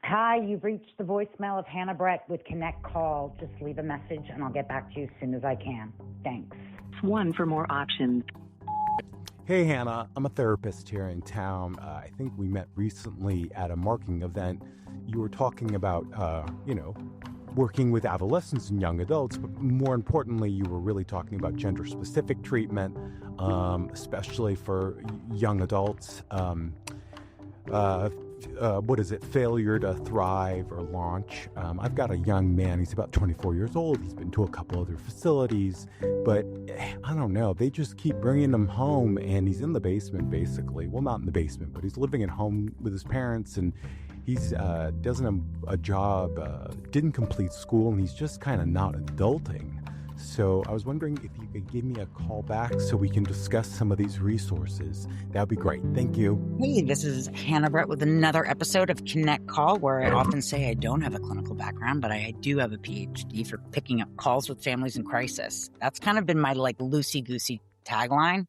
Hi, you've reached the voicemail of Hannah Brett with Connect Call. Just leave a message and I'll get back to you as soon as I can. Thanks. 1 for more options. Hey, Hannah. I'm a therapist here in town. I think we met recently at a marketing event. You were talking about, working with adolescents and young adults, but more importantly, you were really talking about gender-specific treatment, especially for young adults. Failure to thrive or launch. I've got a young man, he's about 24 years old. He's been to a couple other facilities, but I don't know. They just keep bringing him home and he's in the basement basically. Well, not in the basement, but he's living at home with his parents and he's doesn't have a job, didn't complete school, and he's just kind of not adulting. So I was wondering if you could give me a call back so we can discuss some of these resources. That would be great. Thank you. Hey, this is Hannah Brett with another episode of Connect Call, where I often say I don't have a clinical background, but I do have a PhD for picking up calls with families in crisis. That's kind of been my loosey-goosey tagline.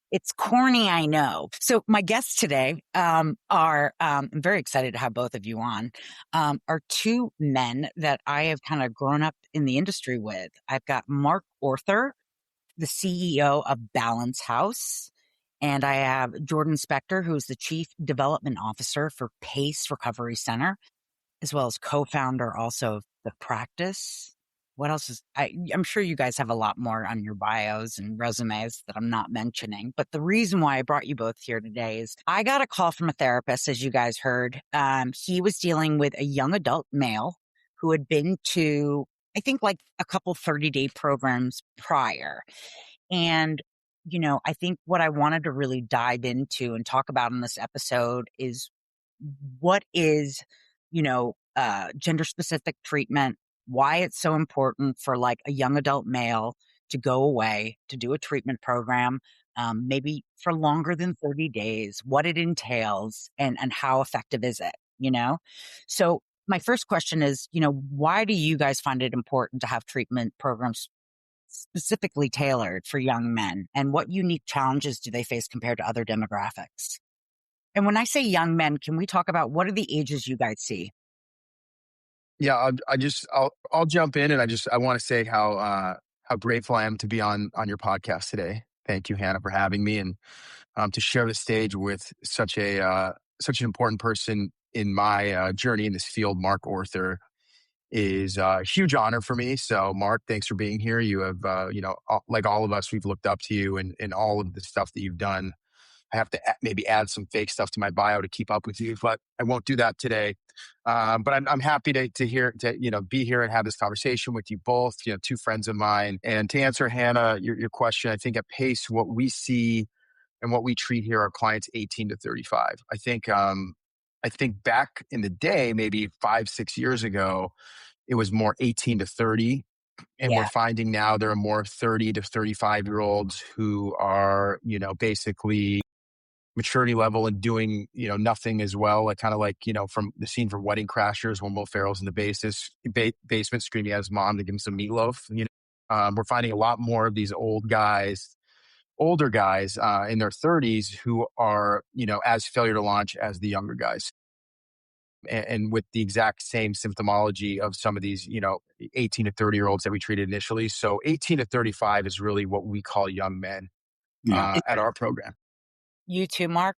It's corny, I know. So my guests today I'm very excited to have both of you on, are two men that I have kind of grown up in the industry with. I've got Mark Oerther, the CEO of Balance House, and I have Jordan Spektor, who's the Chief Development Officer for PACE Recovery Center, as well as co-founder also of The Practice. What else is, I'm sure you guys have a lot more on your bios and resumes that I'm not mentioning. But the reason why I brought you both here today is I got a call from a therapist, as you guys heard. He was dealing with a young adult male who had been to, I think, like a couple 30-day programs prior. And, I think what I wanted to really dive into and talk about in this episode is what is, gender-specific treatment, why it's so important for like a young adult male to go away to do a treatment program, maybe for longer than 30 days, what it entails and how effective is it, So my first question is, why do you guys find it important to have treatment programs specifically tailored for young men, and what unique challenges do they face compared to other demographics? And when I say young men, can we talk about what are the ages you guys see? Yeah, I'll jump in, and I want to say how grateful I am to be on your podcast today. Thank you, Hannah, for having me, and to share the stage with such an important person in my journey in this field. Mark Oerther is a huge honor for me. So, Mark, thanks for being here. You have, like all of us, we've looked up to you and all of the stuff that you've done. I have to maybe add some fake stuff to my bio to keep up with you, but I won't do that today. But I'm happy to be here and have this conversation with you both, two friends of mine. And to answer, Hannah, your question, I think at PACE, what we see and what we treat here are clients 18 to 35. I think back in the day, maybe 5-6 years ago, it was more 18 to 30. And we're finding now there are more 30 to 35-year-olds who are, basically maturity level and doing, nothing as well. Like kind of like, from the scene from Wedding Crashers when Will Ferrell's in the basement screaming at his mom to give him some meatloaf. We're finding a lot more of these older guys in their 30s who are, as failure to launch as the younger guys. And with the exact same symptomology of some of these, 18 to 30-year-olds that we treated initially. So 18 to 35 is really what we call young men at our program. You too, Mark?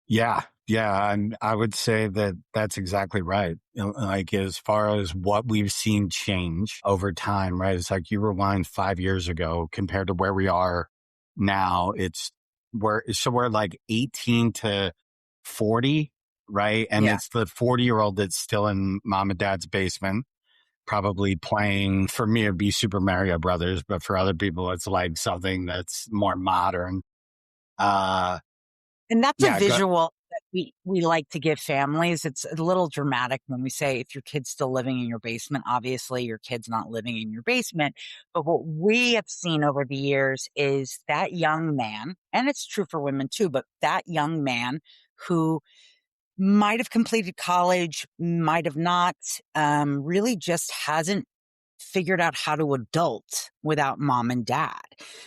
Yeah. And I would say that that's exactly right. Like as far as what we've seen change over time, right? It's like you rewind 5 years ago compared to where we are now. We're like 18 to 40, right? And it's the 40-year-old that's still in mom and dad's basement, probably playing, for me, it'd be Super Mario Brothers, but for other people, it's like something that's more modern. And that's a visual that we like to give families. It's a little dramatic when we say if your kid's still living in your basement, obviously your kid's not living in your basement. But what we have seen over the years is that young man, and it's true for women too, but that young man who might have completed college, might have not, really just hasn't figured out how to adult without mom and dad.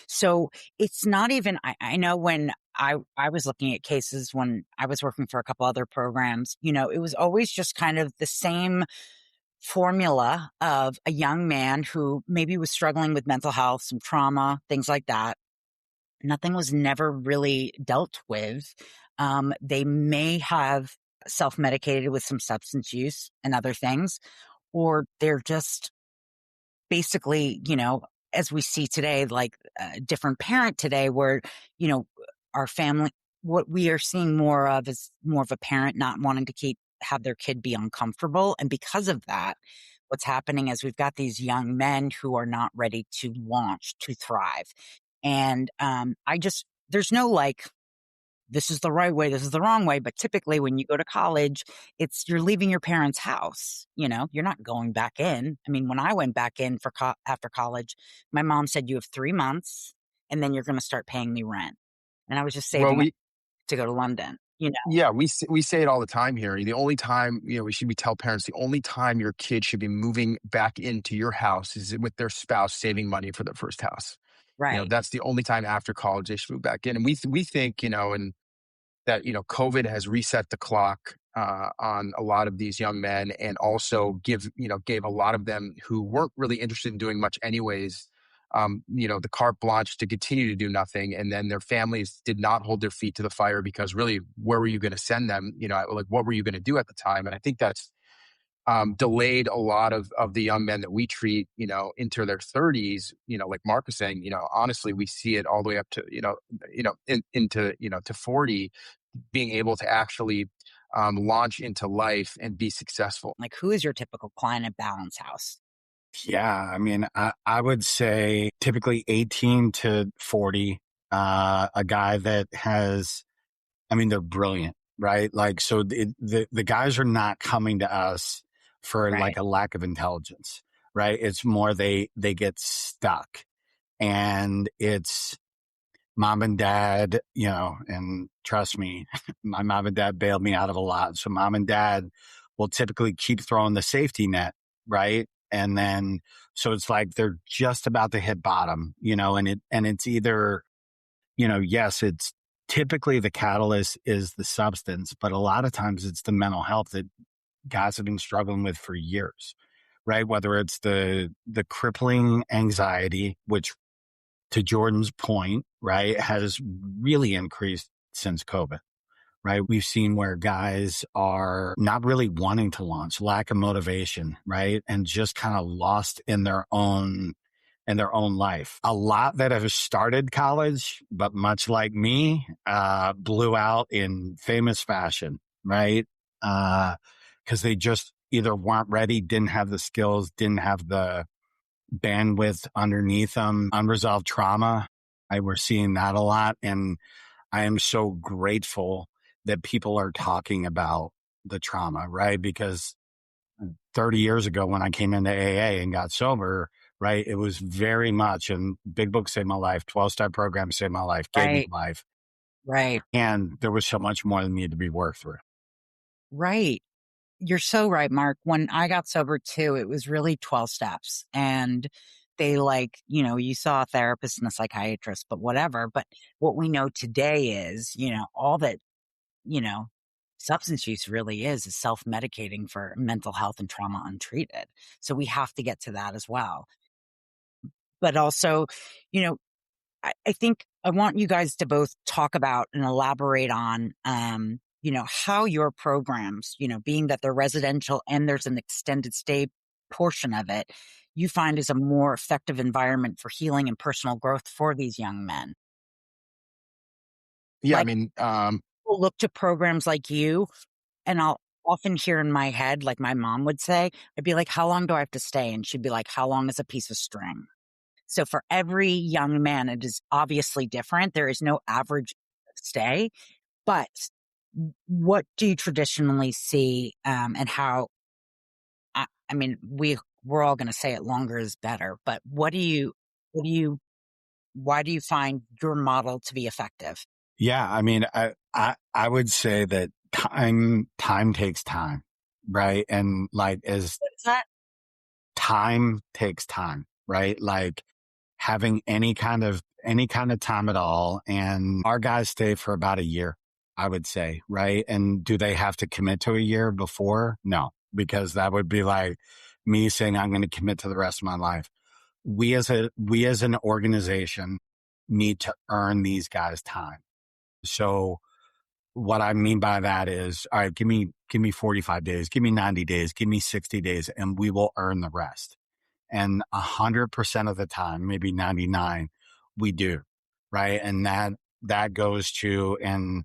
So it's not even, I know when I was looking at cases when I was working for a couple other programs, it was always just kind of the same formula of a young man who maybe was struggling with mental health, some trauma, things like that. Nothing was never really dealt with. They may have self-medicated with some substance use and other things, or they're just basically, as we see today, like a different parent today where, our family, what we are seeing more of is more of a parent not wanting to have their kid be uncomfortable. And because of that, what's happening is we've got these young men who are not ready to launch, to thrive. And there's no like, this is the right way, this is the wrong way. But typically when you go to college, you're leaving your parents' house. You're not going back in. I mean, when I went back in after college, my mom said, you have 3 months and then you're going to start paying me rent. And I was just saving up to go to London. Yeah, we say it all the time here. The only time, we tell parents the only time your kid should be moving back into your house is with their spouse saving money for their first house. Right. That's the only time after college they should move back in. And we think, and that, COVID has reset the clock on a lot of these young men, and also gave a lot of them who weren't really interested in doing much anyways, the carte blanche to continue to do nothing. And then their families did not hold their feet to the fire, because really, where were you going to send them? Like, what were you going to do at the time? And I think that's delayed a lot of the young men that we treat, into their 30s, like Mark was saying, honestly, we see it all the way up to, into, to 40, being able to actually launch into life and be successful. Like, who is your typical client at Balance House? Yeah, I mean, I would say typically 18 to 40, a guy that has, they're brilliant, right? Like, so the guys are not coming to us for like a lack of intelligence, right? It's more they get stuck, and it's mom and dad, and trust me, my mom and dad bailed me out of a lot. So mom and dad will typically keep throwing the safety net, right? And then, so it's like they're just about to hit bottom, and it's either, yes, it's typically the catalyst is the substance, but a lot of times it's the mental health that guys have been struggling with for years, right? Whether it's the crippling anxiety, which, to Jordan's point, right, has really increased since COVID. Right. We've seen where guys are not really wanting to launch, lack of motivation, right? And just kind of lost in their own life. A lot that have started college, but much like me, blew out in famous fashion, right? Because they just either weren't ready, didn't have the skills, didn't have the bandwidth underneath them, unresolved trauma. We're seeing that a lot. And I am so grateful that people are talking about the trauma, right? Because 30 years ago when I came into AA and got sober, right, it was very much, and Big Book saved my life, 12-step program saved my life, gave me life. Right. And there was so much more that needed to be worked through. Right. You're so right, Mark. When I got sober too, it was really 12 steps, and they you saw a therapist and a psychiatrist, but whatever. But what we know today is, all that, substance use really is self-medicating for mental health and trauma untreated. So we have to get to that as well. But also, I think I want you guys to both talk about and elaborate on, how your programs, being that they're residential and there's an extended stay portion of it, you find is a more effective environment for healing and personal growth for these young men. Yeah, People look to programs like you, and I'll often hear in my head, like my mom would say, I'd be like, how long do I have to stay? And she'd be like, how long is a piece of string? So for every young man, it is obviously different. There is no average stay, but what do you traditionally see, and how, we're all going to say it, longer is better, but why do you find your model to be effective? Yeah. I would say that time takes time, right? And like, what is that? Time takes time, right? Like, having any kind of time at all. And our guys stay for about a year, I would say. Right. And do they have to commit to a year before? No, because that would be like me saying, I'm going to commit to the rest of my life. We as an organization need to earn these guys time. So what I mean by that is, all right, give me 45 days, give me 90 days, give me 60 days, and we will earn the rest. And 100% of the time, maybe 99, we do. Right. And that goes to, and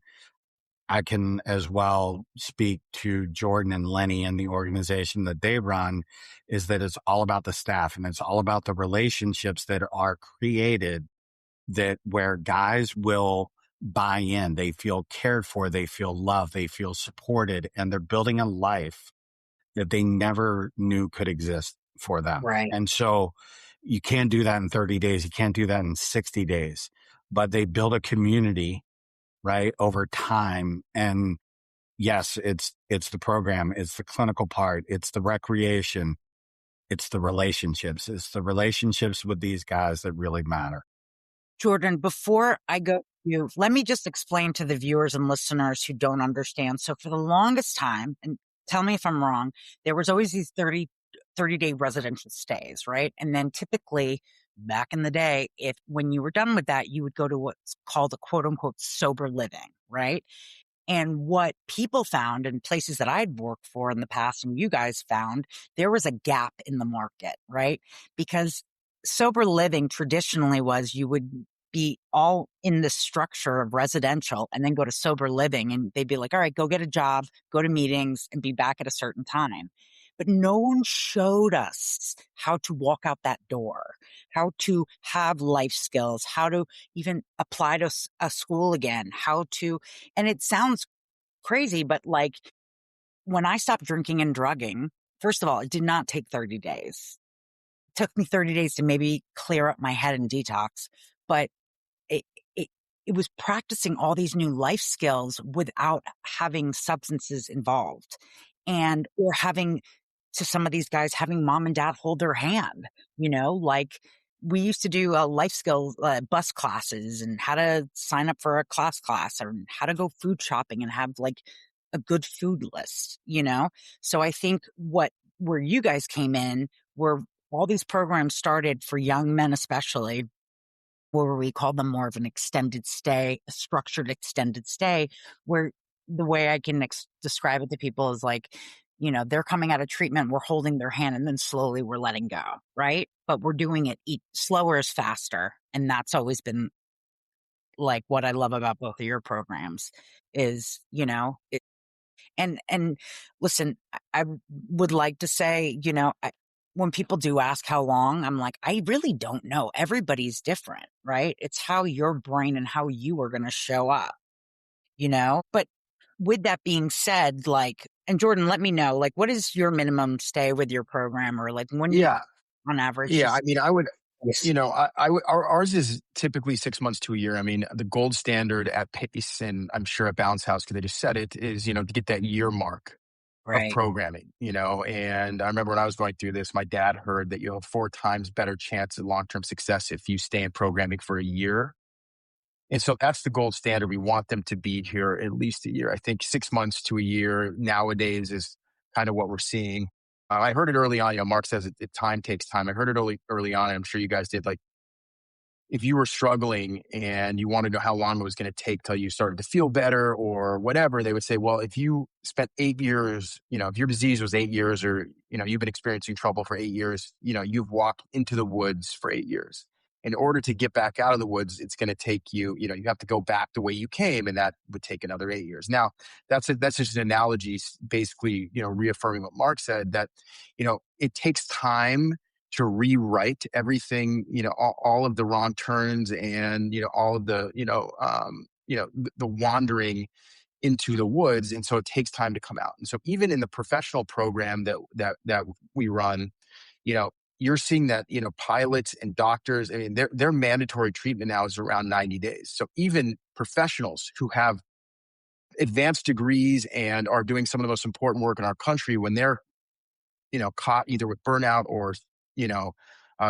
I can as well speak to Jordan and Lenny and the organization that they run, is that it's all about the staff and it's all about the relationships that are created, that where guys will buy in, they feel cared for, they feel loved, they feel supported, and they're building a life that they never knew could exist for them. Right. And so you can't do that in 30 days. You can't do that in 60 days, but they build a community, right, over time. And yes, it's the program, it's the clinical part, it's the recreation, it's the relationships. It's the relationships with these guys that really matter. Jordan, before I go to you, let me just explain to the viewers and listeners who don't understand. So for the longest time, and tell me if I'm wrong, there was always these 30-day residential stays, right? And then typically back in the day, when you were done with that, you would go to what's called a quote unquote sober living, right? And what people found in places that I'd worked for in the past and you guys found, there was a gap in the market, right? Because sober living traditionally was you would be all in the structure of residential and then go to sober living and they'd be like, all right, go get a job, go to meetings and be back at a certain time. But no one showed us how to walk out that door, how to have life skills, how to even apply to a school again, and it sounds crazy, but like when I stopped drinking and drugging, first of all, it did not take 30 days. It took me 30 days to maybe clear up my head and detox, but it, it, it was practicing all these new life skills without having substances involved or having, to some of these guys, having mom and dad hold their hand, like we used to do life skills bus classes and how to sign up for a class or how to go food shopping and have like a good food list, So I think where you guys came in, where all these programs started for young men, especially, where we call them more of an extended stay, a structured extended stay, where the way I can describe it to people is like, they're coming out of treatment, we're holding their hand, and then slowly we're letting go, right? But we're doing it slower is faster. And that's always been like what I love about both of your programs is, and listen, I would like to say, when people do ask how long, I'm like, I really don't know. Everybody's different, right? It's how your brain and how you are going to show up, But with that being said, and Jordan, let me know, what is your minimum stay with your program, or when on average? Yeah. I mean, I would, ours is typically 6 months to a year. I mean, the gold standard at Pace, and I'm sure at Balance House, because they just said it, is, to get that year mark of programming, and I remember when I was going through this, my dad heard that you have 4 times better chance of long-term success if you stay in programming for a year. And so that's the gold standard. We want them to be here at least a year. I think 6 months to a year nowadays is kind of what we're seeing. I heard it early on. Mark says time takes time. I heard it early on. And I'm sure you guys did. Like, if you were struggling and you wanted to know how long it was going to take till you started to feel better or whatever, they would say, well, if you spent 8 years, if your disease was 8 years, or, you've been experiencing trouble for 8 years, you've walked into the woods for 8 years. In order to get back out of the woods, it's going to take you, you have to go back the way you came, and that would take another 8 years. Now, that's just an analogy, basically, reaffirming what Mark said, that, it takes time to rewrite everything, all of the wrong turns and, all of the, the wandering into the woods. And so it takes time to come out. And so even in the professional program that we run, you're seeing that, pilots and doctors, I mean, their mandatory treatment now is around 90 days. So even professionals who have advanced degrees and are doing some of the most important work in our country, when they're, caught either with burnout or,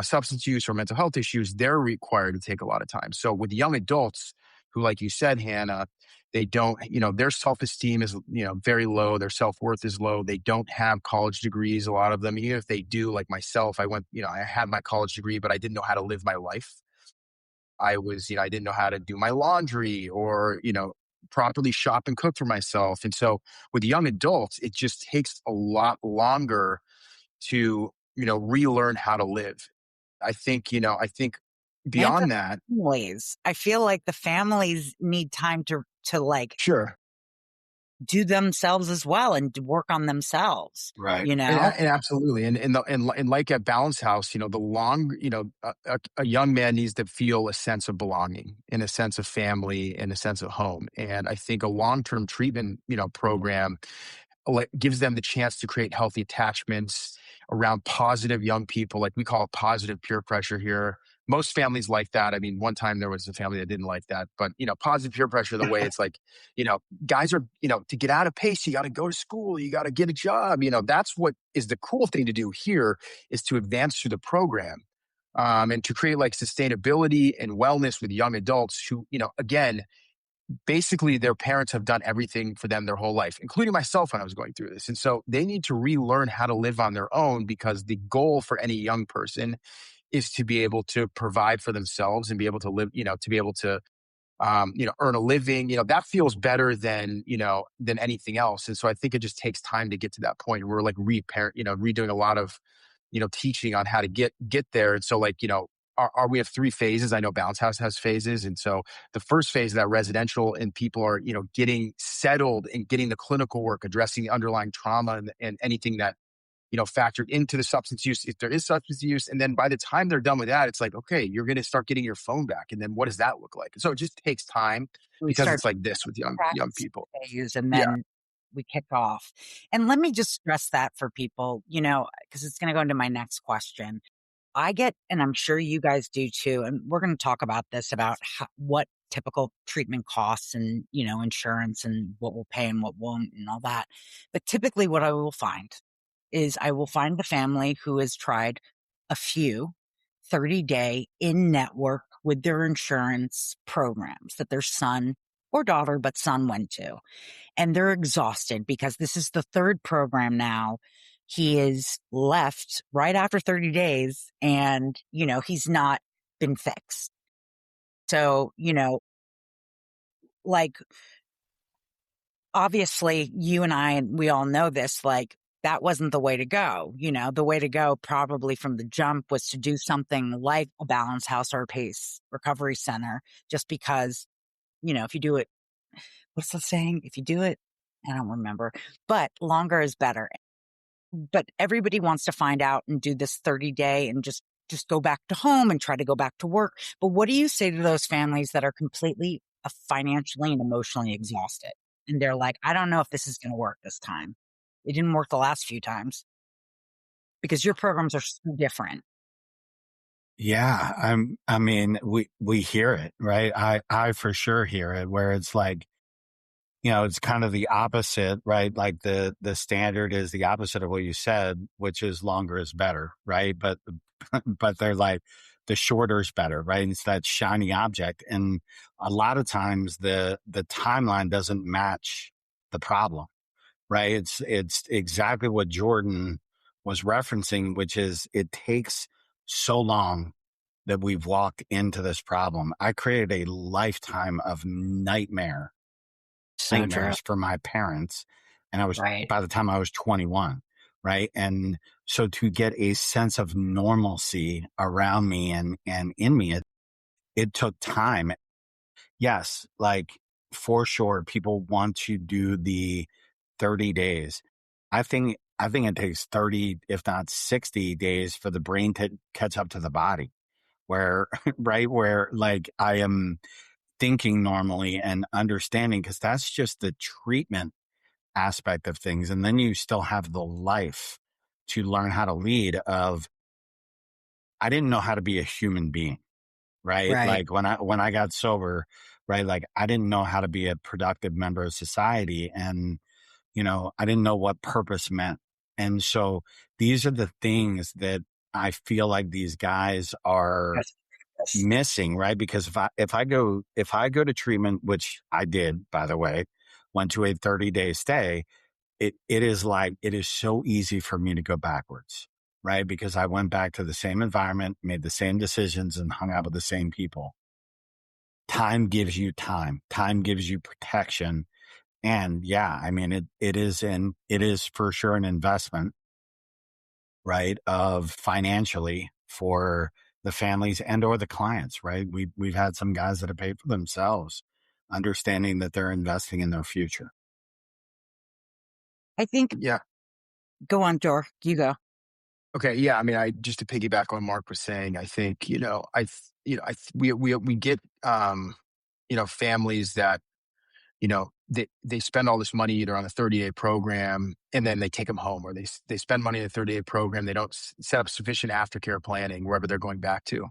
substance use or mental health issues, they're required to take a lot of time. So with young adults who, like you said, Hannah, they don't, their self-esteem is, very low. Their self-worth is low. They don't have college degrees. A lot of them, even if they do, like myself, I had my college degree, but I didn't know how to live my life. I didn't know how to do my laundry or, properly shop and cook for myself. And so with young adults, it just takes a lot longer to, relearn how to live. I think And for beyond that. families, I feel like the families need time to like Sure. do themselves as well and to work on themselves. Right. You know, And absolutely. And like at Balance House, a young man needs to feel a sense of belonging and a sense of family and a sense of home. And I think a long-term treatment, program gives them the chance to create healthy attachments around positive young people. Like we call it positive peer pressure here. Most families like that. I mean, one time there was a family that didn't like that, but positive peer pressure, the way it's like, guys are, to get out of pace, you got to go to school, you got to get a job. That's what is the cool thing to do here, is to advance through the program. And to create like sustainability and wellness with young adults who, again, basically their parents have done everything for them their whole life, including myself when I was going through this. And so they need to relearn how to live on their own, because the goal for any young person is to be able to provide for themselves and be able to live, to be able to, earn a living. That feels better than anything else. And so I think it just takes time to get to that point. We're like redoing a lot of, teaching on how to get there. And so like, we have 3 phases. I know Balance House has phases. And so the first phase of that residential, and people are, getting settled and getting the clinical work, addressing the underlying trauma and anything that, factored into the substance use, if there is substance use. And then by the time they're done with that, it's like, okay, you're going to start getting your phone back. And then what does that look like? And so it just takes time, because it's like this with young people. phase, and then we kick off. And let me just stress that for people, because it's going to go into my next question. I get, and I'm sure you guys do too, and we're going to talk about this, about what typical treatment costs and, insurance and what we'll pay and what won't and all that. But typically what I will find is I will find the family who has tried a few 30-day in-network with their insurance programs that their son or daughter, but son went to. And they're exhausted because this is the 3rd program now. He is left right after 30 days and, he's not been fixed. So, like, obviously you and I, and we all know this, like, that wasn't the way to go. The way to go probably from the jump was to do something like a Balance House or a PACE recovery center, just because, if you do it, what's the saying? If you do it, I don't remember, but longer is better. But everybody wants to find out and do this 30-day and just go back to home and try to go back to work. But what do you say to those families that are completely financially and emotionally exhausted? And they're like, I don't know if this is going to work this time. It didn't work the last few times, because your programs are so different. Yeah. I mean, we hear it, right? I for sure hear it, where it's like, it's kind of the opposite, right? Like the standard is the opposite of what you said, which is longer is better, right? But they're like, the shorter is better, right? It's that shiny object. And a lot of times the timeline doesn't match the problem, right? It's exactly what Jordan was referencing, which is it takes so long that we've walked into this problem. I created a lifetime of nightmares for my parents. And I was, by the time I was 21, right? And so to get a sense of normalcy around me and in me, it took time. Yes, like for sure, people want to do the 30 days. I think it takes 30, if not 60 days for the brain to catch up to the body, where, right, where like I am thinking normally and understanding, because that's just the treatment aspect of things. And then you still have the life to learn how to lead of, I didn't know how to be a human being, right? Like when I got sober, right? Like I didn't know how to be a productive member of society. And, I didn't know what purpose meant. And so these are the things that I feel like these guys are missing, right? Because if I go to treatment, which I did, by the way, went to a 30-day stay, it is so easy for me to go backwards, right? Because I went back to the same environment, made the same decisions, and hung out with the same people. Time gives you time. Time gives you protection. And yeah, I mean, it is for sure an investment, right? Of financially for the families and or the clients, right? We've had some guys that have paid for themselves, understanding that they're investing in their future. I think, Yeah. go on, Dor, you go. Okay. Yeah. I mean, just to piggyback on what Mark was saying, I think, we get, families that, they spend all this money either on a 30-day program and then they take them home, or they spend money on a 30-day program. They don't set up sufficient aftercare planning wherever they're going back to.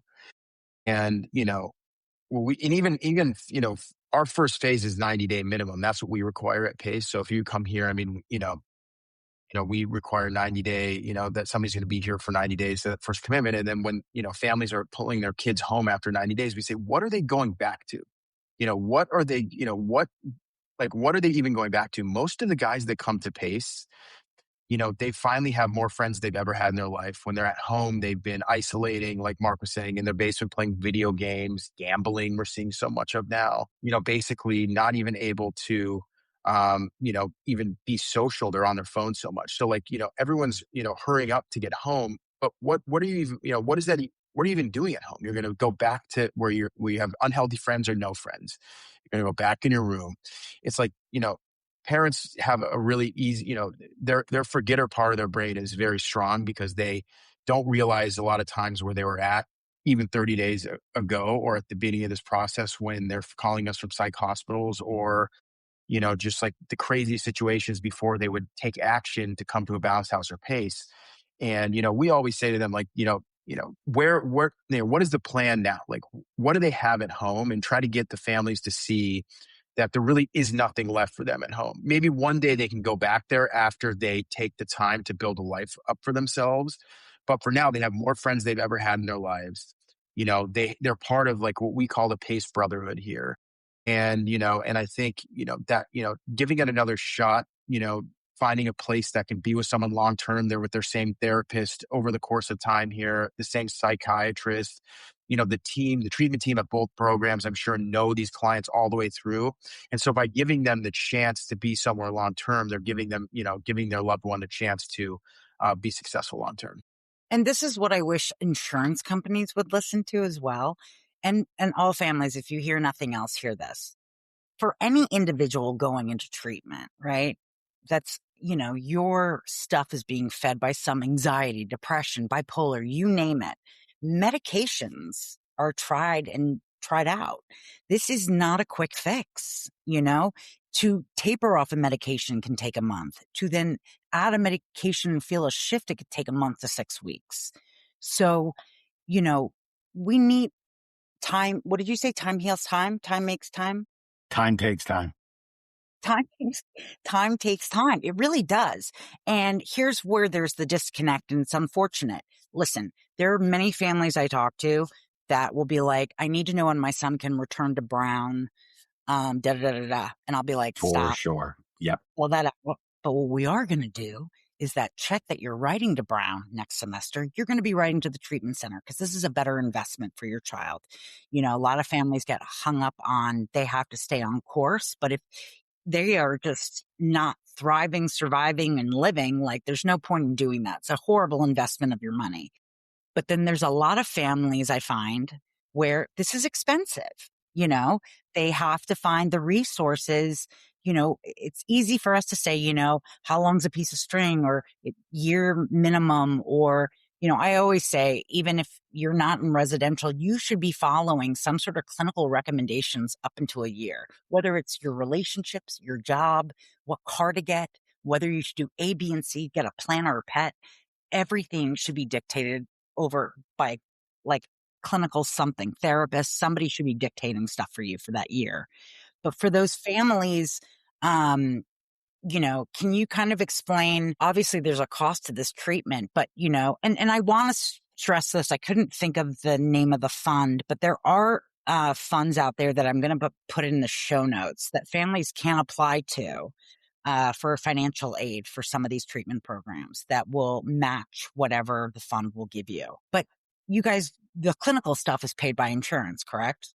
And, even, our first phase is 90-day minimum. That's what we require at PACE. So if you come here, I mean, we require 90-day, that somebody's going to be here for 90 days, that first commitment. And then when, families are pulling their kids home after 90 days, we say, what are they going back to? What are they, what are they even going back to? Most of the guys that come to PACE, they finally have more friends they've ever had in their life. When they're at home, they've been isolating, like Mark was saying, in their basement playing video games, gambling, we're seeing so much of now, basically not even able to, even be social. They're on their phone so much. So everyone's, hurrying up to get home. But what are you even, what is that? What are you even doing at home? You're going to go back to where you have unhealthy friends or no friends. You're going to go back in your room. It's like, parents have a really easy, their forgetter part of their brain is very strong because they don't realize a lot of times where they were at even 30 days ago or at the beginning of this process when they're calling us from psych hospitals or, just like the crazy situations before they would take action to come to a Bounce House or PACE. And, we always say to them, like, where, what is the plan now? Like, what do they have at home? And try to get the families to see that there really is nothing left for them at home. Maybe one day they can go back there after they take the time to build a life up for themselves. But for now, they have more friends they've ever had in their lives. They're part of like what we call the PACE brotherhood here. And, and I think, that, giving it another shot, finding a place that can be with someone long-term, they're with their same therapist over the course of time here, the same psychiatrist, the treatment team at both programs, I'm sure know these clients all the way through. And so by giving them the chance to be somewhere long-term, they're giving them, giving their loved one a chance to be successful long-term. And this is what I wish insurance companies would listen to as well. And all families, if you hear nothing else, hear this. For any individual going into treatment, right? That's, your stuff is being fed by some anxiety, depression, bipolar, you name it. Medications are tried out. This is not a quick fix, To taper off a medication can take a month. To then add a medication and feel a shift, it could take a month to 6 weeks. So, we need time. What did you say? Time heals time? Time makes time? Time takes time. Time takes time. It really does. And here's where there's the disconnect, and it's unfortunate. Listen, there are many families I talk to that will be like, I need to know when my son can return to Brown, And I'll be like, stop. For sure. Yep. But what we are going to do is that check that you're writing to Brown next semester, you're going to be writing to the treatment center because this is a better investment for your child. A lot of families get hung up on they have to stay on course, but if they are just not thriving, surviving, and living, like there's no point in doing that. It's a horrible investment of your money. But then there's a lot of families I find where this is expensive. They have to find the resources. It's easy for us to say, how long's a piece of string or year minimum or, I always say, even if you're not in residential, you should be following some sort of clinical recommendations up until a year, whether it's your relationships, your job, what car to get, whether you should do A, B, and C, get a plan or a pet. Everything should be dictated over by like clinical something, therapist, somebody should be dictating stuff for you for that year. But for those families, can you kind of explain, obviously there's a cost to this treatment, but, and I want to stress this. I couldn't think of the name of the fund, but there are funds out there that I'm going to put in the show notes that families can apply to for financial aid for some of these treatment programs that will match whatever the fund will give you. But you guys, the clinical stuff is paid by insurance, correct?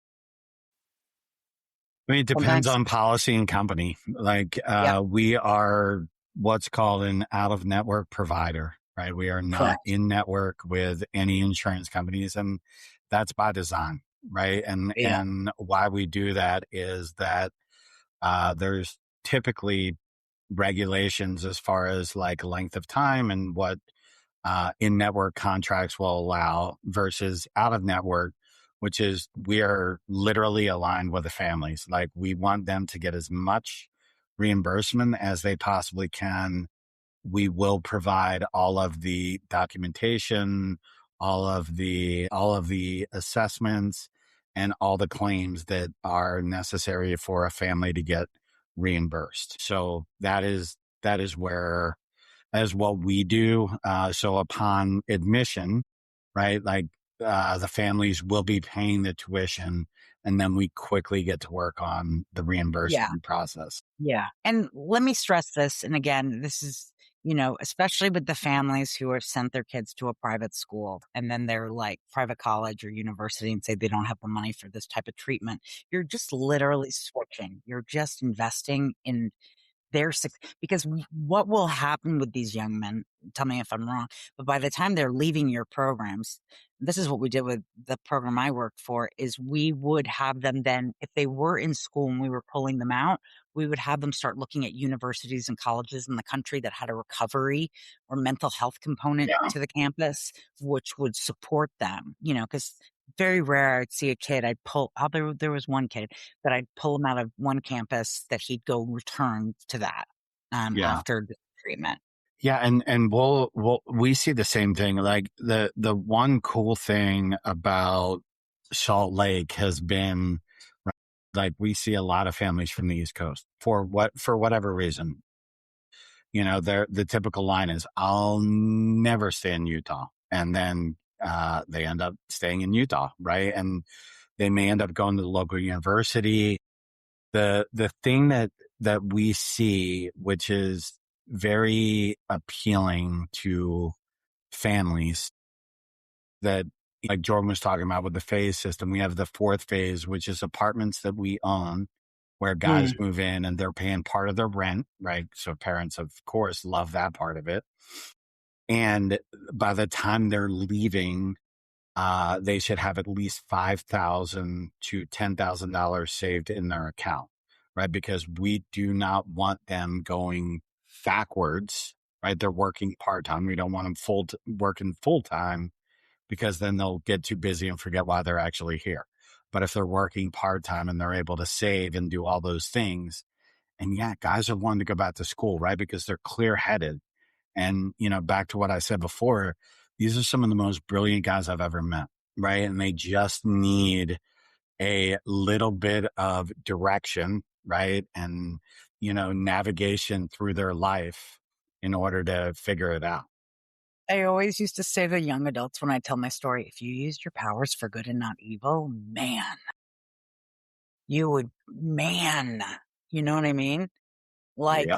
I mean, it depends Sometimes. on policy and company. Like, Yep. we are what's called an out-of-network provider, right? We are not Correct. in network with any insurance companies, and that's by design, right? Yeah. And why we do that is that there's typically regulations as far as like length of time and what in-network contracts will allow versus out-of-network, which is we are literally aligned with the families. Like, we want them to get as much reimbursement as they possibly can. We will provide all of the documentation, all of the assessments, and all the claims that are necessary for a family to get reimbursed. So that is where, as what we do. So upon admission, right, like the families will be paying the tuition, and then we quickly get to work on the reimbursement process. Yeah. And let me stress this. And again, this is, especially with the families who have sent their kids to a private school and then they're like private college or university and say they don't have the money for this type of treatment. You're just literally switching. You're just investing in because what will happen with these young men, tell me if I'm wrong, but by the time they're leaving your programs, this is what we did with the program I worked for, is we would have them then, if they were in school and we were pulling them out, we would have them start looking at universities and colleges in the country that had a recovery or mental health component to the campus, which would support them, because very rare I'd see a kid there was one kid that I'd pull him out of one campus that he'd go return to that after the treatment. Yeah, and we see the same thing. Like, the one cool thing about Salt Lake has been, like, we see a lot of families from the East Coast for whatever reason. The typical line is, "I'll never stay in Utah," and then they end up staying in Utah, right? And they may end up going to the local university. The thing that we see, which is very appealing to families, that, like Jordan was talking about with the phase system, we have the fourth phase, which is apartments that we own, where guys move in and they're paying part of their rent, right? So parents, of course, love that part of it. And by the time they're leaving, they should have at least $5,000 to $10,000 saved in their account, right? Because we do not want them going backwards, right? They're working part-time. We don't want them working full-time, because then they'll get too busy and forget why they're actually here. But if they're working part-time and they're able to save and do all those things, and guys are wanting to go back to school, right? Because they're clear-headed. And, back to what I said before, these are some of the most brilliant guys I've ever met, right? And they just need a little bit of direction, right? And, navigation through their life in order to figure it out. I always used to say to young adults when I tell my story, if you used your powers for good and not evil, you know what I mean? Like,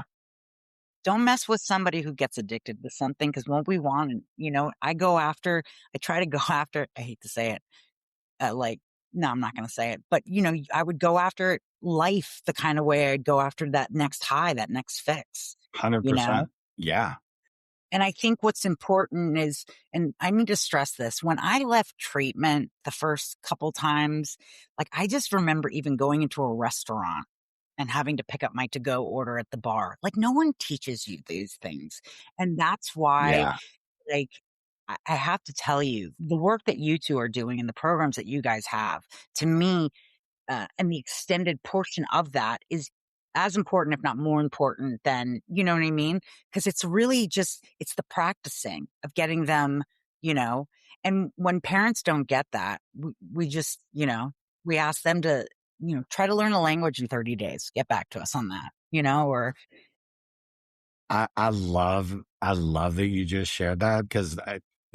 don't mess with somebody who gets addicted to something, because what we want, I try to go after, I hate to say it, no, I'm not going to say it, but I would go after life the kind of way I'd go after that next high, that next fix. 100%. Yeah. And I think what's important is, and I need to stress this, when I left treatment the first couple times, like, I just remember even going into a restaurant and having to pick up my to-go order at the bar. Like, no one teaches you these things. And that's why, like, I have to tell you, the work that you two are doing and the programs that you guys have, to me, and the extended portion of that is as important, if not more important than, you know what I mean? Because it's really it's the practicing of getting them, and when parents don't get that, we just, we ask them to, try to learn a language in 30 days, get back to us on that, or. I love that you just shared that, because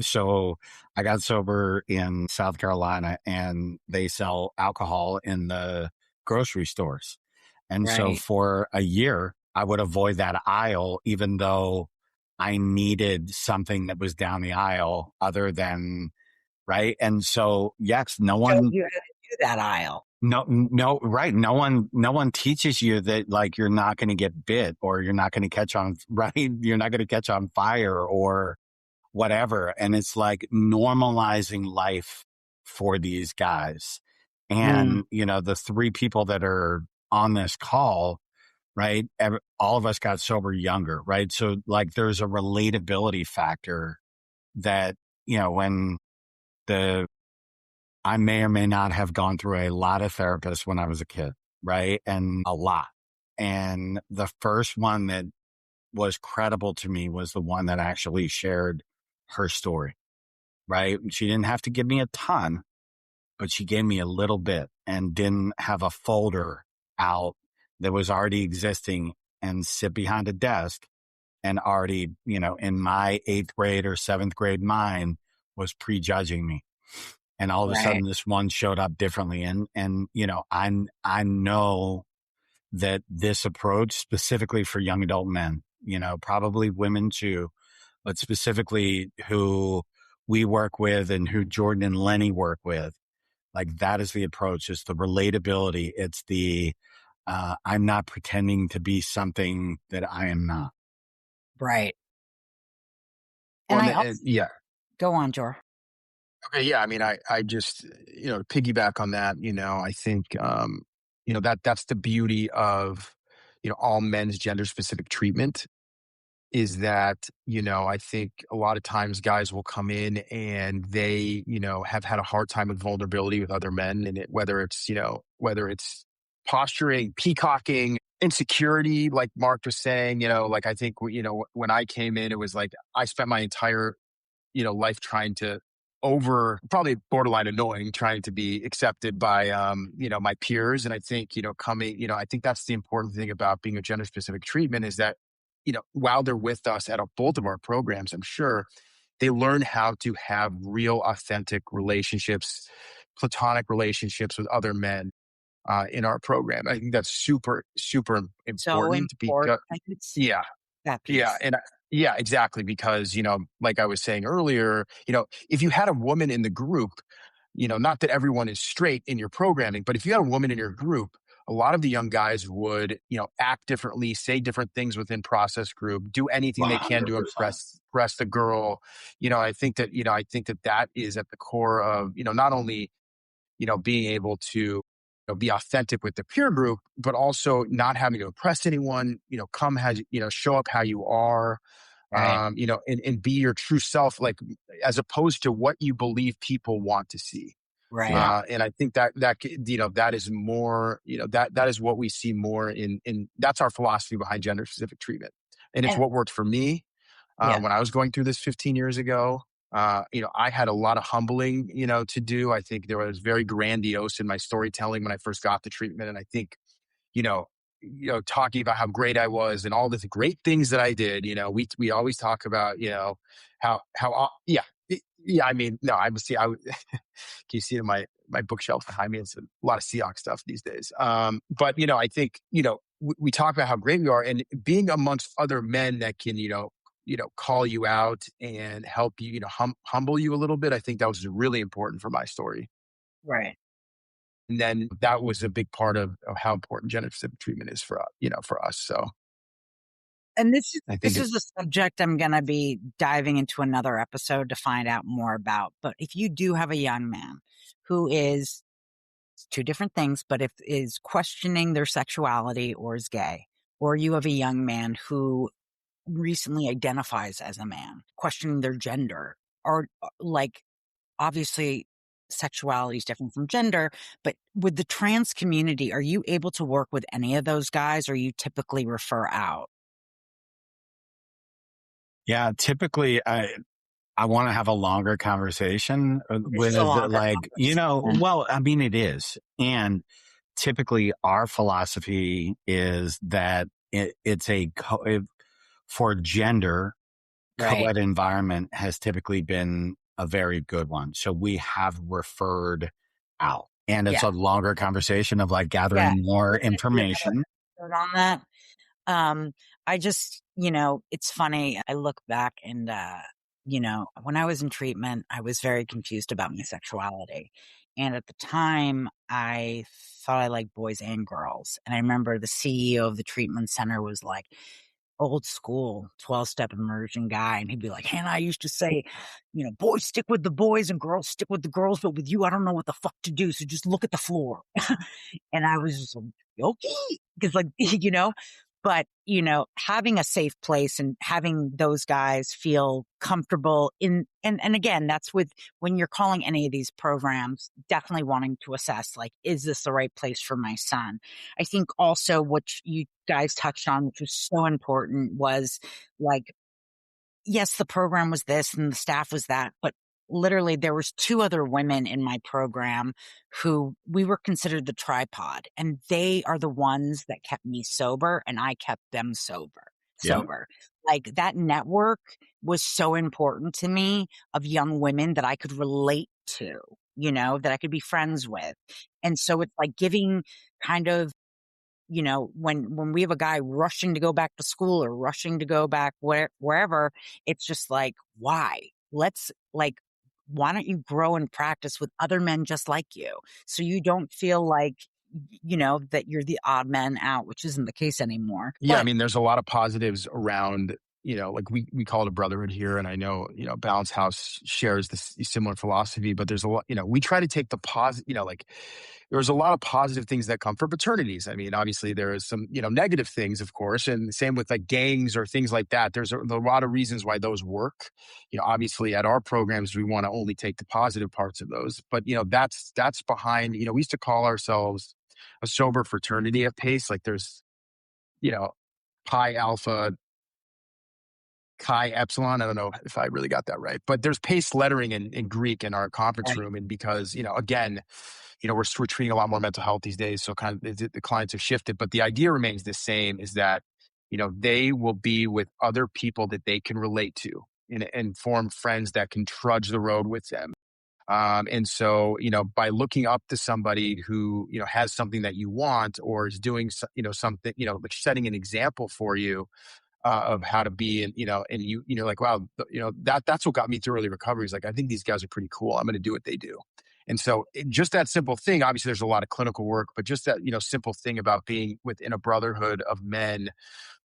So I got sober in South Carolina, and they sell alcohol in the grocery stores. And so for a year, I would avoid that aisle, even though I needed something that was down the aisle other than, right. And so, yes, no one, you had to do that aisle. no, right. No one teaches you that, like, you're not going to get bit, or you're not going to catch on, right. You're not going to catch on fire or whatever. And it's like normalizing life for these guys. And, the three people that are on this call, right? All of us got sober younger, right? So, like, there's a relatability factor that, when I may or may not have gone through a lot of therapists when I was a kid, right? And a lot. And the first one that was credible to me was the one that actually shared her story, right? She didn't have to give me a ton, but she gave me a little bit and didn't have a folder out that was already existing and sit behind a desk and already, in my 8th grade or 7th grade mind was prejudging me. And all of a sudden this one showed up differently. And, I know that this approach specifically for young adult men, probably women too, but specifically who we work with and who Jordan and Lenny work with, like, that is the approach. It's the relatability. It's the, I'm not pretending to be something that I am not. Right. And yeah. Go on, Jor. Okay. Yeah. I mean, I just, piggyback on that, I think, that's the beauty of, all men's gender specific treatment is that, I think a lot of times guys will come in and they, have had a hard time with vulnerability with other men, and whether it's posturing, peacocking, insecurity, like Mark was saying, like, I think, when I came in, it was like, I spent my entire, life trying to probably borderline annoying, trying to be accepted by, my peers. And I think, I think that's the important thing about being a gender specific treatment is that, while they're with us at both of our programs, I'm sure they learn how to have real, authentic relationships, platonic relationships with other men in our program. I think that's super, super important. So important. Yeah. That piece. Yeah. And yeah, exactly. Because, like I was saying earlier, if you had a woman in the group, not that everyone is straight in your programming, but if you had a woman in your group, a lot of the young guys would, act differently, say different things within process group, do anything they can to impress the girl. I think that is at the core of, not only, being able to be authentic with the peer group, but also not having to impress anyone, show up how you are, and be your true self, like, as opposed to what you believe people want to see. Right. And I think that is more, that is what we see more in that's our philosophy behind gender specific treatment. And it's what worked for me when I was going through this 15 years ago. I had a lot of humbling, to do. I think there was very grandiose in my storytelling when I first got the treatment. And I think, talking about how great I was and all the great things that I did, we always talk about, I mean, no, can you see it in my bookshelf behind me? It's a lot of Seahawks stuff these days. But, I think, we talk about how great we are, and being amongst other men that can, call you out and help you, humble you a little bit. I think that was really important for my story. Right. And then that was a big part of how important gender specific treatment is for us. So. And this is a subject I'm going to be diving into another episode to find out more about. But if you do have a young man who is two different things, but if is questioning their sexuality or is gay, or you have a young man who recently identifies as a man, questioning their gender, or like, obviously sexuality is different from gender, but with the trans community, are you able to work with any of those guys, or you typically refer out? Yeah, typically I want to have a longer conversation with well, I mean, it is. And typically our philosophy is that it's for gender, Right. co-ed environment has typically been a very good one. So we have referred out, and it's Yeah. a longer conversation of like Yeah. gathering more We're gonna do another information. episode on that. I just, it's funny. I look back and, when I was in treatment, I was very confused about my sexuality. And at the time, I thought I liked boys and girls. And I remember the CEO of the treatment center was like, old school 12-step immersion guy. And he'd be like, Hannah, I used to say, boys stick with the boys and girls stick with the girls. But with you, I don't know what the fuck to do. So just look at the floor. And I was just like, okay. Because but, having a safe place and having those guys feel comfortable and again, that's when you're calling any of these programs, definitely wanting to assess, like, is this the right place for my son? I think also what you guys touched on, which was so important, was like, yes, the program was this and the staff was that, but literally there was 2 other women in my program who we were considered the tripod, and they are the ones that kept me sober and I kept them sober. Yeah. Like, that network was so important to me, of young women that I could relate to, that I could be friends with. And so it's like giving kind of, when we have a guy rushing to go back to school or rushing to go back wherever, it's just like, why? Why don't you grow and practice with other men just like you? So you don't feel like, that you're the odd man out, which isn't the case anymore. Yeah, I mean, there's a lot of positives around, like we call it a brotherhood here. And I know, Balance House shares this similar philosophy, but there's a lot, we try to take the positive, like there's a lot of positive things that come from fraternities. I mean, obviously there is some, negative things, of course, and same with like gangs or things like that. There's a lot of reasons why those work. Obviously at our programs, we want to only take the positive parts of those, but that's behind, we used to call ourselves a sober fraternity at Pace. Like there's, Pi Alpha, Chi Epsilon. I don't know if I really got that right, but there's Pace lettering in Greek in our conference room. And because, again, we're treating a lot more mental health these days. So kind of the clients have shifted, but the idea remains the same, is that, they will be with other people that they can relate to and form friends that can trudge the road with them. And so, by looking up to somebody who, has something that you want or is doing, something, like setting an example for you, of how to be, and, and like, wow, that's what got me through early recovery. Is like, I think these guys are pretty cool. I'm going to do what they do. And so just that simple thing, obviously there's a lot of clinical work, but just that, simple thing about being within a brotherhood of men,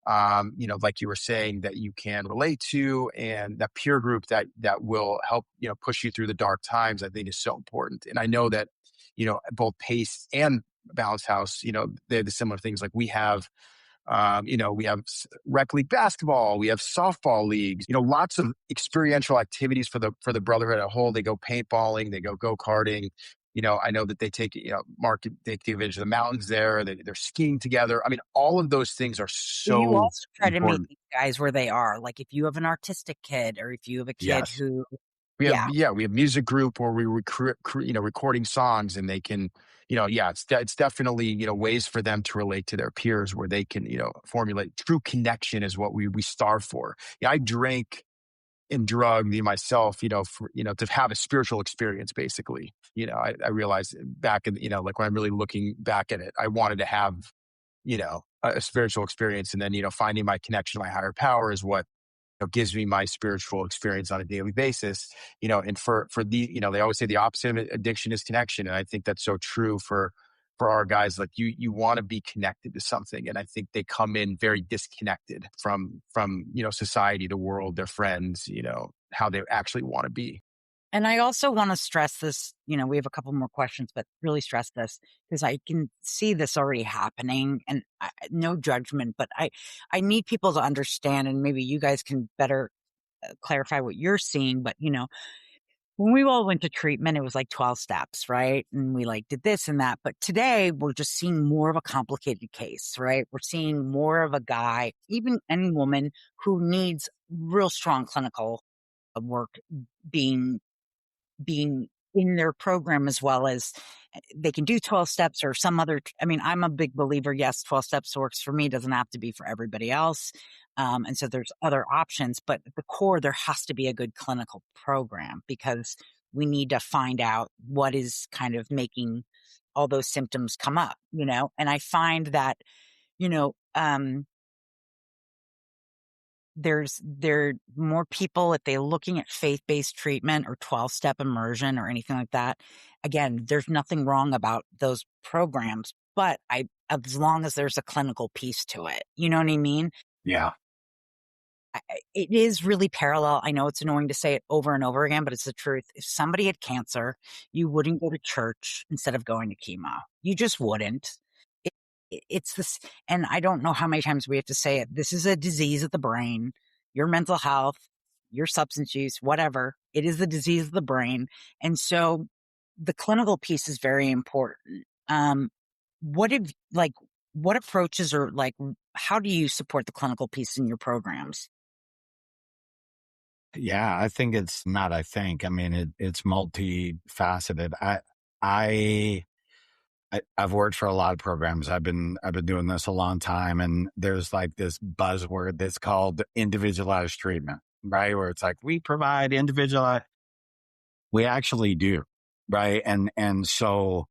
like you were saying, that you can relate to, and that peer group that will help, push you through the dark times, I think is so important. And I know that, both Pace and Balance House, they're the similar things. Like we have, we have rec league basketball, we have softball leagues, lots of experiential activities for the brotherhood as a whole. They go paintballing, they go karting. I know that they take, they take advantage of the mountains there. They're skiing together. I mean, all of those things are so you also try to meet important. these guys where they are. Like if you have an artistic kid, or if you have a kid Yes. who, We have music group where we recording songs, and they can, it's definitely, ways for them to relate to their peers where they can, formulate true connection is what we starve for. I drank and drugged myself, for, to have a spiritual experience, basically. I realized back in, like when I'm really looking back at it, I wanted to have, a spiritual experience, and then, finding my connection to my higher power is what gives me my spiritual experience on a daily basis, and for the, they always say the opposite of addiction is connection. And I think that's so true for our guys. Like you want to be connected to something. And I think they come in very disconnected from, society, the world, their friends, how they actually want to be. and I also want to stress this, we have a couple more questions, but really stress this because I can see this already happening, and no judgment, but I need people to understand, and maybe you guys can better clarify what you're seeing. But, when we all went to treatment, it was like 12 steps, right? And we like did this and that. But today we're just seeing more of a complicated case, right? We're seeing more of a guy, even any woman, who needs real strong clinical work being in their program, as well as they can do 12 steps or some other. I mean, I'm a big believer. Yes, 12 steps works for me. Doesn't have to be for everybody else. And so there's other options, but at the core, there has to be a good clinical program, because we need to find out what is kind of making all those symptoms come up, and I find that, there are more people, if they're looking at faith-based treatment or 12-step immersion or anything like that. Again, there's nothing wrong about those programs, but as long as there's a clinical piece to it, you know what I mean? Yeah. It is really parallel. I know it's annoying to say it over and over again, but it's the truth. If somebody had cancer, you wouldn't go to church instead of going to chemo. You just wouldn't. It's this, and I don't know how many times we have to say it. This is a disease of the brain. Your mental health, your substance use, whatever. It is the disease of the brain. And so the clinical piece is very important. What approaches, or how do you support the clinical piece in your programs? Yeah, I think it's not, I mean, it's multifaceted. I've worked for a lot of programs. I've been doing this a long time, and there's this buzzword that's called individualized treatment, right? Where it's we provide individualized, we actually do, right? And so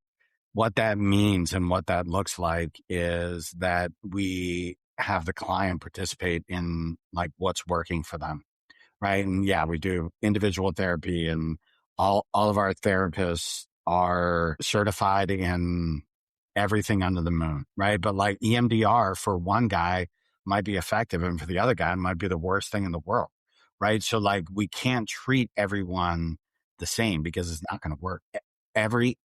what that means and what that looks like is that we have the client participate in what's working for them. Right. And yeah, we do individual therapy, and all of our therapists are certified in everything under the moon. Right. But EMDR for one guy might be effective, and for the other guy, it might be the worst thing in the world. Right. So we can't treat everyone the same, because it's not going to work. Every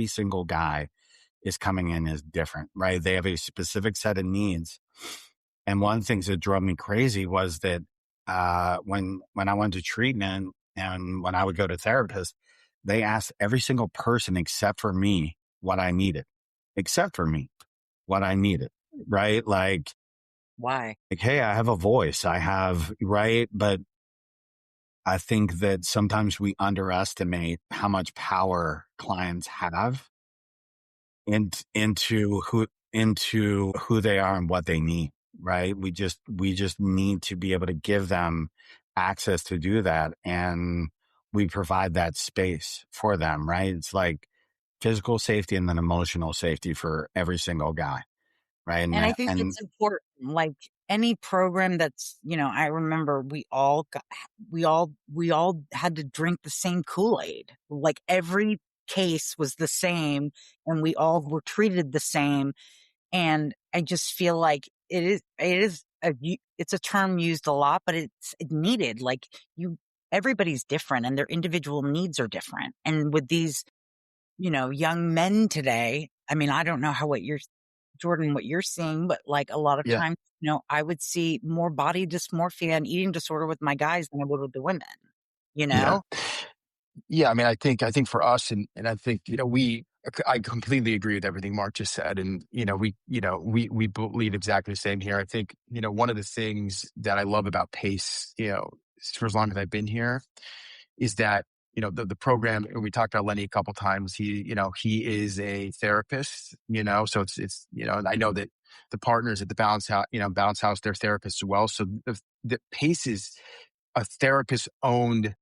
single guy is coming in as different. Right. They have a specific set of needs. And one of the things that drove me crazy was that when I went to treatment and when I would go to therapists, they asked every single person except for me what I needed, right? Why? Hey, I have a voice, right? But I think that sometimes we underestimate how much power clients have into who they are and what they need. Right. We just need to be able to give them access to do that. And we provide that space for them. Right. It's physical safety and then emotional safety for every single guy. Right. And I think it's important. Any program that's, I remember we all had to drink the same Kool-Aid. Every case was the same, and we all were treated the same. And I just feel like it's a term used a lot, but it's needed. Everybody's different, and their individual needs are different. And with these, young men today, I mean, I don't know what you're seeing, but a lot of times, I would see more body dysmorphia and eating disorder with my guys than I would with the women, Yeah. I mean, I think for us, and I think, I completely agree with everything Mark just said. And, we believe exactly the same here. I think, one of the things that I love about PACE, for as long as I've been here, is that, the program, and we talked about Lenny a couple times, he is a therapist, so it's, and I know that the partners at the Balance House, they're therapists as well. So the PACE is a therapist owned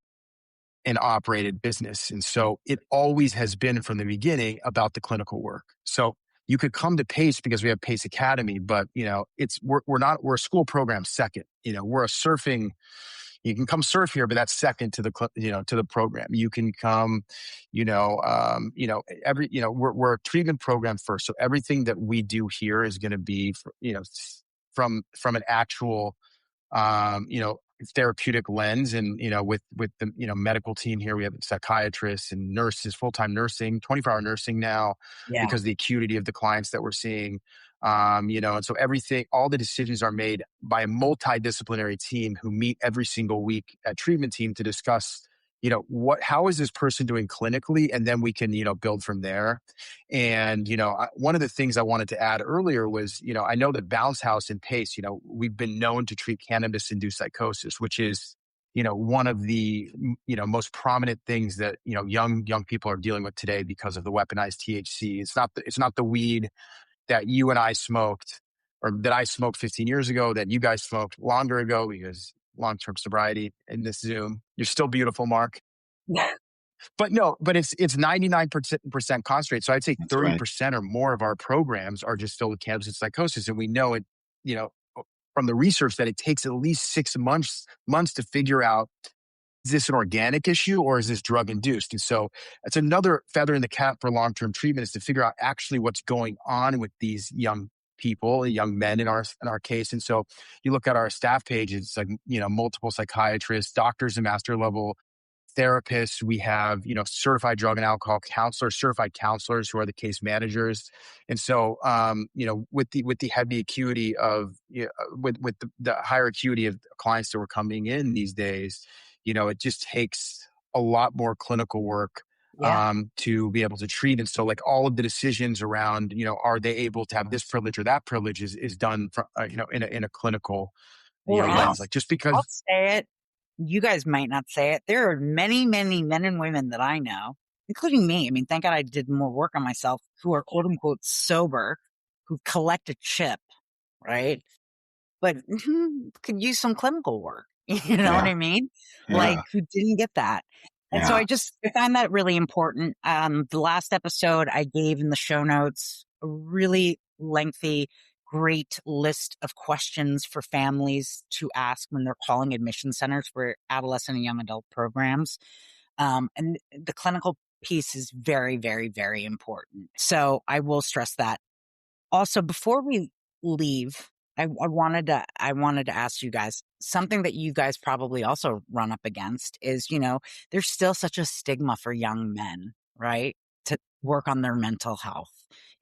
and operated business. And so it always has been from the beginning about the clinical work. So you could come to PACE because we have PACE Academy, but we're a school program second. We're a surfing. You can come surf here, but that's second to the program. You can come, we're a treatment program first. So everything that we do here is going to be, from an actual, therapeutic lens. And, with the, medical team here, we have psychiatrists and nurses, full-time nursing, 24-hour nursing now, because of the acuity of the clients that we're seeing. And so all the decisions are made by a multidisciplinary team who meet every single week at treatment team to discuss, how is this person doing clinically? And then we can, build from there. And, one of the things I wanted to add earlier was, I know that Balance House and PACE, we've been known to treat cannabis-induced psychosis, which is, one of the, most prominent things that, young people are dealing with today because of the weaponized THC. It's not the weed that you and I smoked, or that I smoked 15 years ago, that you guys smoked longer ago, because long-term sobriety in this Zoom. You're still beautiful, Mark. Yeah. But no, but it's 99% concentrate. So I'd say That's 30% or more of our programs are just filled with cannabis and psychosis. And we know it, from the research, that it takes at least 6 months to figure out, is this an organic issue or is this drug induced? And so it's another feather in the cap for long-term treatment, is to figure out actually what's going on with these young people, young men in our case. And so you look at our staff page, it's like, multiple psychiatrists, doctors and master level therapists. We have, certified drug and alcohol counselors, certified counselors who are the case managers. And so, with the heavy acuity of, with the higher acuity of clients that were coming in these days, it just takes a lot more clinical work to be able to treat. And so, like, all of the decisions around, are they able to have this privilege or that privilege is done from, in a clinical lens. Like, just because I'll say it, you guys might not say it. There are many, many men and women that I know, including me. I mean, thank God I did more work on myself, who are quote unquote sober, who collect a chip, right? But could use some clinical work. You know what I mean? Yeah. Like, who didn't get that. And so I find that really important. The last episode I gave in the show notes a really lengthy, great list of questions for families to ask when they're calling admission centers for adolescent and young adult programs. And the clinical piece is very, very, very important. So I will stress that. Also, before we leave, I wanted to ask you guys something that you guys probably also run up against is, there's still such a stigma for young men, right? To work on their mental health.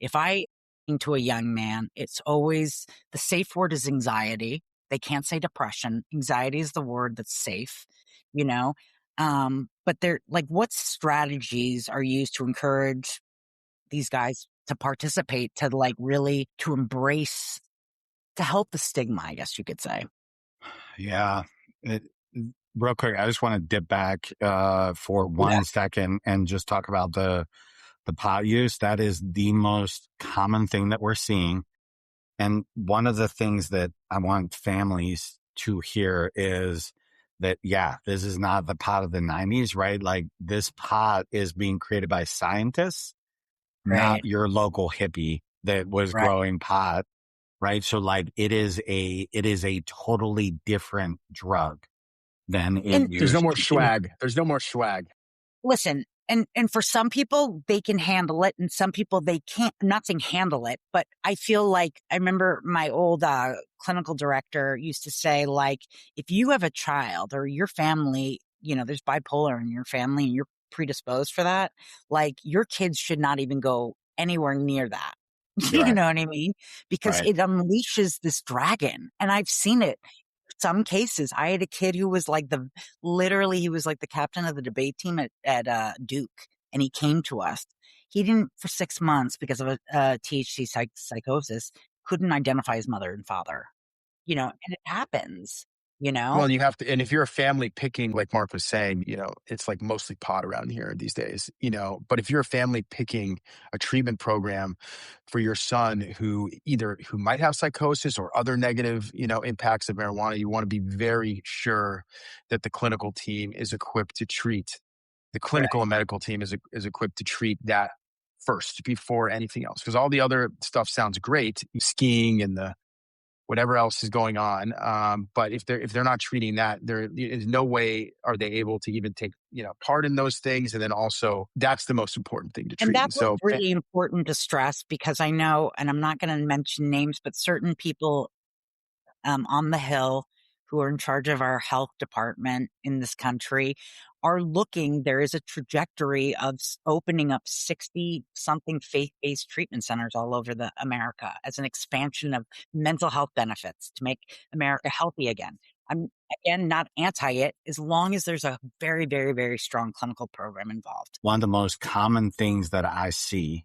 If I into a young man, it's always, the safe word is anxiety. They can't say depression. Anxiety is the word that's safe, but they're like, what strategies are used to encourage these guys to participate, to like really to embrace, to help the stigma, I guess you could say? Yeah. Real quick, I just want to dip back for 1 second and just talk about the pot use. That is the most common thing that we're seeing. And one of the things that I want families to hear is that, this is not the pot of the 90s, right? Like, this pot is being created by scientists, not your local hippie that was growing pot. Right. So, like, it is a totally different drug than it used. There's no more swag. There's no more swag. Listen, and for some people, they can handle it, and some people they can't. I'm not saying handle it, but I feel like I remember my old clinical director used to say, like, if you have a child or your family, there's bipolar in your family and you're predisposed for that, like, your kids should not even go anywhere near that. You know what I mean? Because it unleashes this dragon. And I've seen it. Some cases, I had a kid who was like he was like the captain of the debate team at Duke. And he came to us. He didn't, for 6 months, because of a THC psychosis, couldn't identify his mother and father. And it happens. Well, you have to, and if you're a family picking, like Mark was saying, it's like mostly pot around here these days, but if you're a family picking a treatment program for your son who might have psychosis or other negative, impacts of marijuana, you want to be very sure that the clinical team is equipped to treat. The clinical and medical team is equipped to treat that first before anything else. Because all the other stuff sounds great, skiing and the whatever else is going on. But if they're not treating that, there is no way are they able to even take, part in those things. And then also that's the most important thing to treat. And that's what's really important to stress, because I know, and I'm not going to mention names, but certain people on the Hill who are in charge of our health department in this country are looking, there is a trajectory of opening up 60 something faith-based treatment centers all over America as an expansion of mental health benefits to make America healthy again. I'm, again, not anti it, as long as there's a very, very, very strong clinical program involved. One of the most common things that I see,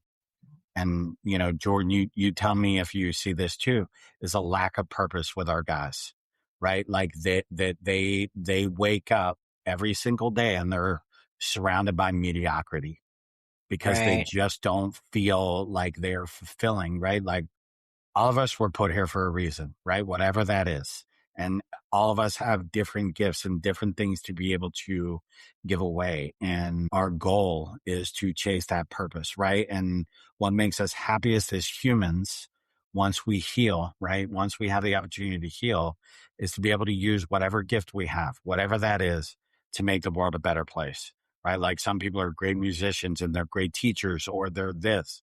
and, Jordan, you tell me if you see this too, is a lack of purpose with our guys. right? Like they wake up every single day and they're surrounded by mediocrity because they Right. just don't feel like they're fulfilling, right? Like all of us were put here for a reason, right? Whatever that is. And all of us have different gifts and different things to be able to give away. And our goal is to chase that purpose, right? And what makes us happiest as humans, once we heal, right? Once we have the opportunity to heal, is to be able to use whatever gift we have, whatever that is, to make the world a better place, right? Like some people are great musicians and they're great teachers, or they're this.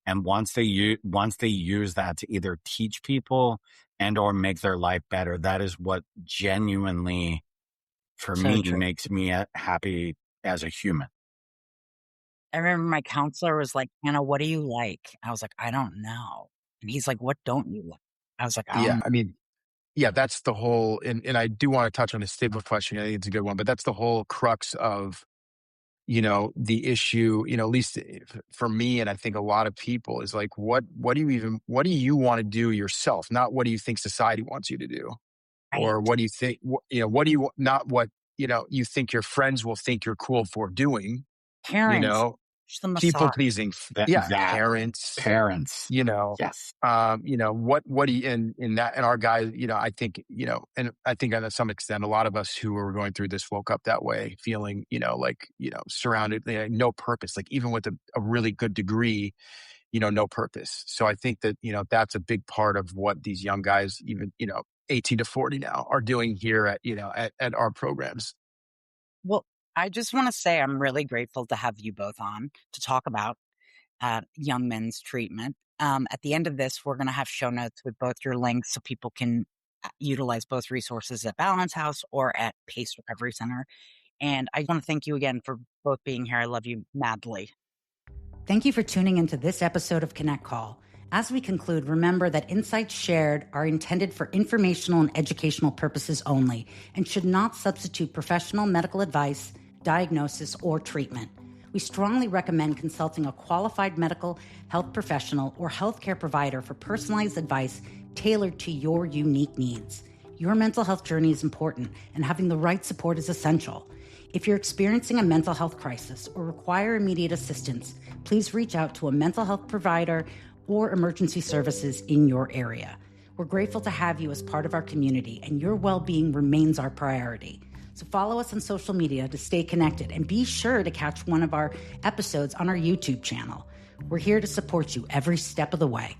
And once they use that to either teach people and or make their life better, that is what genuinely, for So me, true. makes me happy as a human. I remember my counselor was like, Hannah, what do you like? I was like, I don't know. And he's like, what don't you like? I was like, I Yeah. don't. I mean, yeah, that's the whole, and I do want to touch on the stigma question. I think it's a good one, but that's the whole crux of, the issue, at least for me, and I think a lot of people, is like, what do you want to do yourself? Not what do you think society wants you to do? Right. Or what do you think, what do you, not what, you think your friends will think you're cool for doing, Parents, just the people massage. pleasing. That Yeah. Parents, parents. Yes. what do you, in that, and our guys, I think, and I think to some extent, a lot of us who are going through this woke up that way, feeling, surrounded, no purpose, like even with a really good degree, no purpose. So I think that, that's a big part of what these young guys, even, 18 to 40 now, are doing here at our programs. Well, I just want to say I'm really grateful to have you both on to talk about young men's treatment. At the end of this, we're going to have show notes with both your links so people can utilize both resources at Balance House or at Pace Recovery Center. And I want to thank you again for both being here. I love you madly. Thank you for tuning into this episode of Connect Call. As we conclude, remember that insights shared are intended for informational and educational purposes only and should not substitute professional medical advice, diagnosis, or treatment. We strongly recommend consulting a qualified medical health professional or healthcare provider for personalized advice tailored to your unique needs. Your mental health journey is important, and having the right support is essential. If you're experiencing a mental health crisis or require immediate assistance, please reach out to a mental health provider or emergency services in your area. We're grateful to have you as part of our community, and your well-being remains our priority. So follow us on social media to stay connected, and be sure to catch one of our episodes on our YouTube channel. We're here to support you every step of the way.